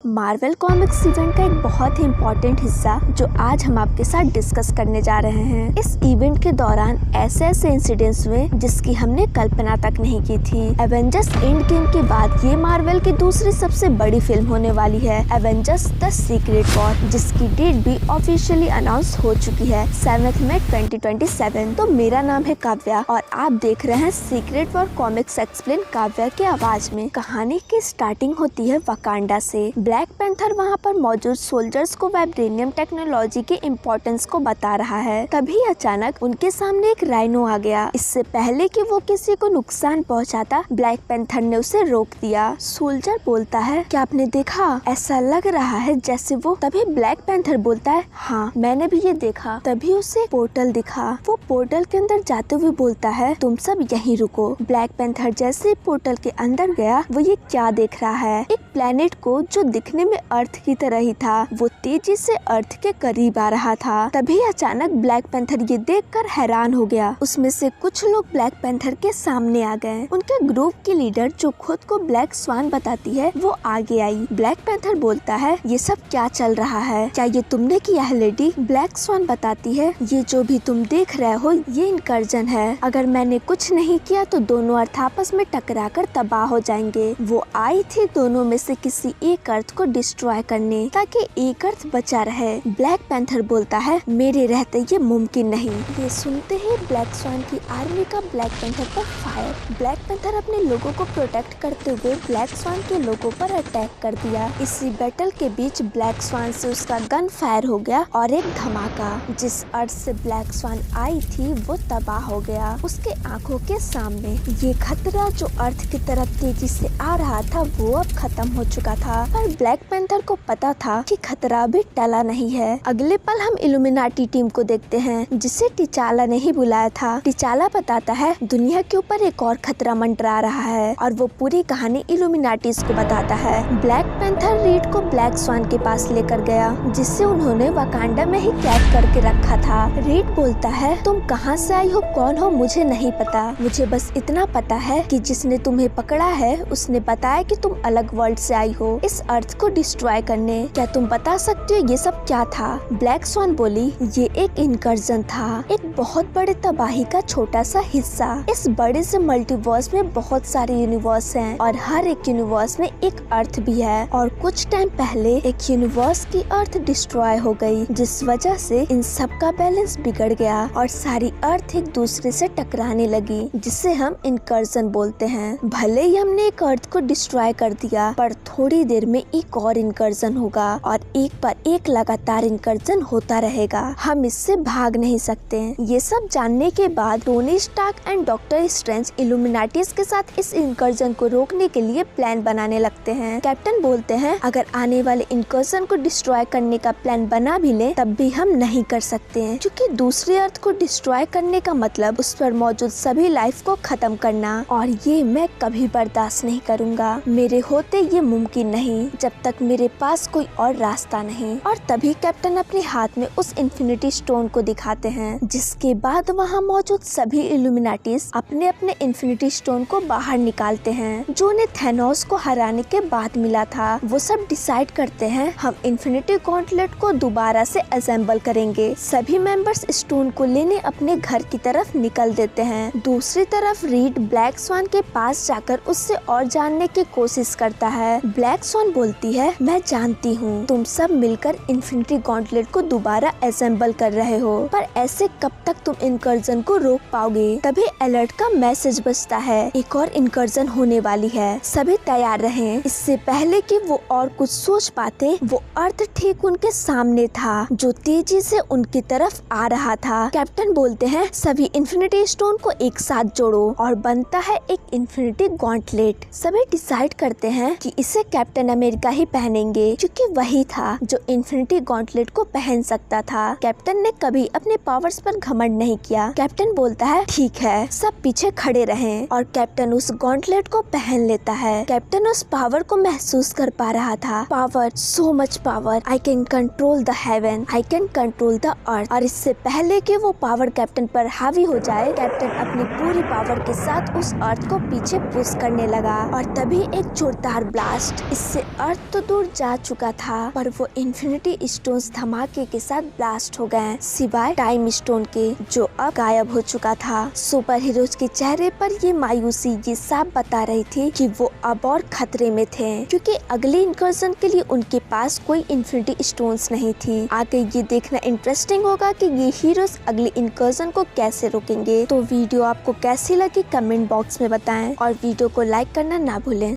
Marvel comics event का एक बहुत ही इम्पोर्टेंट हिस्सा जो आज हम आपके साथ डिस्कस करने जा रहे हैं। इस इवेंट के दौरान ऐसे ऐसे इंसिडेंट्स हुए जिसकी हमने कल्पना तक नहीं की थी। एवेंजर्स एंड गेम के बाद ये मार्वल की दूसरी सबसे बड़ी फिल्म होने वाली है, एवेंजर्स द सीक्रेट वॉर, जिसकी डेट भी ऑफिशियली अनाउंस हो चुकी है 7 मई 2027। तो मेरा नाम है काव्या और आप देख रहे हैं secret war comics explain Kavya की आवाज में। कहानी की स्टार्टिंग होती है वकांडा से। ब्लैक पैंथर वहाँ पर मौजूद सोल्जर्स को वाइब्रेनियम टेक्नोलॉजी के इम्पोर्टेंस को बता रहा है। तभी अचानक उनके सामने एक राइनो आ गया। इससे पहले कि वो किसी को नुकसान पहुंचाता, ब्लैक पैंथर ने उसे रोक दिया। सोल्जर बोलता है, क्या आपने देखा? ऐसा लग रहा है जैसे वो। तभी ब्लैक पैंथर बोलता है, हाँ मैंने भी ये देखा। तभी उसे पोर्टल दिखा। वो पोर्टल के अंदर जाते हुए बोलता है, तुम सब यहीं रुको। ब्लैक पैंथर जैसे पोर्टल के अंदर गया, वो ये क्या देख रहा है? एक प्लेनेट को जो दिखने में अर्थ की तरह ही था, वो तेजी से अर्थ के करीब आ रहा था। तभी अचानक ब्लैक पैंथर ये देखकर हैरान हो गया। उसमें से कुछ लोग ब्लैक पैंथर के सामने आ गए। उनके ग्रुप की लीडर जो खुद को ब्लैक स्वान बताती है, वो आगे आई। ब्लैक पैंथर बोलता है, ये सब क्या चल रहा है? क्या ये तुमने किया है लेडी? ब्लैक स्वान बताती है, ये जो भी तुम देख रहे हो ये इनकर्जन है। अगर मैंने कुछ नहीं किया तो दोनों अर्थ आपस में टकरा कर तबाह हो जाएंगे। वो आई थी दोनों में से किसी एक अर्थ को डिस्ट्रॉय करने, ताकि एक अर्थ बचा रहे। ब्लैक पैंथर बोलता है, मेरे रहते ये मुमकिन नहीं। ये सुनते ही ब्लैक स्वान की आर्मी का ब्लैक पैंथर पर फायर। ब्लैक पैंथर अपने लोगों को प्रोटेक्ट करते हुए ब्लैक स्वान के लोगों पर अटैक कर दिया। इसी बैटल के बीच ब्लैक स्वान से उसका गन फायर हो गया और एक धमाका। जिस अर्थ से ब्लैक स्वान आई थी वो तबाह हो गया। उसके आंखों के सामने ये खतरा जो अर्थ की तरफ तेजी से आ रहा था, वो अब खत्म हो चुका था। पर ब्लैक पैंथर को पता था कि खतरा भी टला नहीं है। अगले पल हम इल्यूमिनाटी टीम को देखते हैं, जिसे टिचाला ने ही बुलाया था। टिचाला बताता है, दुनिया के ऊपर एक और खतरा मंडरा रहा है, और वो पूरी कहानी इल्यूमिनाटीज को बताता है। ब्लैक पैंथर रीड को ब्लैक स्वान के पास लेकर गया, जिसे उन्होंने वकांडा में ही कैद करके रखा था। रीड बोलता है, तुम कहाँ से आई हो, कौन हो, मुझे नहीं पता। मुझे बस इतना पता है कि जिसने तुम्हें पकड़ा है उसने बताया कि तुम अलग वर्ल्ड से आई हो इस अर्थ को डिस्ट्रॉय करने। क्या तुम बता सकते हो ये सब क्या था? ब्लैक स्वान बोली, ये एक इनकर्जन था, एक बहुत बड़े तबाही का छोटा सा हिस्सा। इस बड़े से मल्टीवर्स में बहुत सारे यूनिवर्स हैं, और हर एक यूनिवर्स में एक अर्थ भी है। और कुछ टाइम पहले एक यूनिवर्स की अर्थ डिस्ट्रॉय हो गई, जिस वजह से इन सब का बैलेंस बिगड़ गया और सारी अर्थ एक दूसरे से टकराने लगी, जिसे हम इनकर्जन बोलते हैं। भले ही हमने एक अर्थ को डिस्ट्रॉय कर दिया, पर थोड़ी देर में एक और इनकर्जन होगा, और एक पर एक लगातार इनकर्जन होता रहेगा। हम इससे भाग नहीं सकते। ये सब जानने के बाद Tony Stark and Doctor Strange illuminatis के साथ इस इनकर्जन को रोकने के लिए प्लान बनाने लगते हैं। कैप्टन बोलते हैं, अगर आने वाले इनकर्जन को डिस्ट्रॉय करने का प्लान बना भी ले, तब भी हम नहीं कर सकते हैं, क्योंकि दूसरे अर्थ को डिस्ट्रॉय करने का मतलब उस पर मौजूद सभी लाइफ को खत्म करना, और ये मैं कभी बर्दाश्त नहीं करूँगा। मेरे होते ये मुमकिन नहीं, जब तक मेरे पास कोई और रास्ता नहीं। और तभी कैप्टन अपने हाथ में उस इन्फिनिटी स्टोन को दिखाते हैं, जिसके बाद वहाँ मौजूद सभी इल्यूमिनाटीज अपने अपने इन्फिनिटी स्टोन को बाहर निकालते हैं, जो उन्हें थैनोस को हराने के बाद मिला था। वो सब डिसाइड करते हैं, हम इन्फिनिटी गॉन्टलेट को दोबारा से असेंबल करेंगे। सभी मेंबर्स स्टोन को लेने अपने घर की तरफ निकल देते हैं। दूसरी तरफ रीड ब्लैक स्वान के पास जाकर उससे और जानने की कोशिश करता है। ब्लैक स्वान बोलती है, मैं जानती हूँ तुम सब मिलकर इन्फिनिटी गॉन्टलेट को दोबारा असेंबल कर रहे हो, पर ऐसे कब तक तुम इनकर्जन को रोक पाओगे? तभी अलर्ट का मैसेज बजता है, एक और इनकर्जन होने वाली है, सभी तैयार रहें। इससे पहले कि वो और कुछ सोच पाते, वो अर्थ ठीक उनके सामने था, जो तेजी से उनकी तरफ आ रहा था। कैप्टन बोलते हैं, सभी इन्फिनिटी स्टोन को एक साथ जोड़ो, और बनता है एक इन्फिनिटी गॉन्टलेट। सभी डिसाइड करते हैं कि इसे कैप्टन अमेरिका ही पहनेंगे, क्योंकि वही था जो इन्फिनिटी गॉन्टलेट को पहन सकता था। कैप्टन ने कभी अपने पावर्स पर घमंड नहीं किया। कैप्टन बोलता है, ठीक है, सब पीछे खड़े रहें, और कैप्टन उस गॉन्टलेट को पहन लेता है। कैप्टन उस पावर को महसूस कर पा रहा था। Power, so much power, I can control the haven, I can control the earth. और इससे पहले कि वो पावर कैप्टन पर हावी हो जाए, कैप्टन अपनी पूरी पावर के साथ उस अर्थ को पीछे पुश करने लगा, और तभी एक जोरदार ब्लास्ट, इससे अर्थ अर्थ तो दूर जा चुका था, पर वो इन्फिनिटी स्टोन्स धमाके के साथ ब्लास्ट हो गए, सिवाय टाइम स्टोन के जो अब गायब हो चुका था। सुपर हीरोज के चेहरे पर ये मायूसी ये साफ बता रही थी कि वो अब और खतरे में थे, क्योंकि अगले इनकर्जन के लिए उनके पास कोई इन्फिनिटी स्टोन्स नहीं थी। आगे ये देखना इंटरेस्टिंग होगा कि ये हीरोज अगले इनकर्जन को कैसे रोकेंगे। तो वीडियो आपको कैसी लगी कमेंट बॉक्स में बताएं और वीडियो को लाइक करना ना भूलें।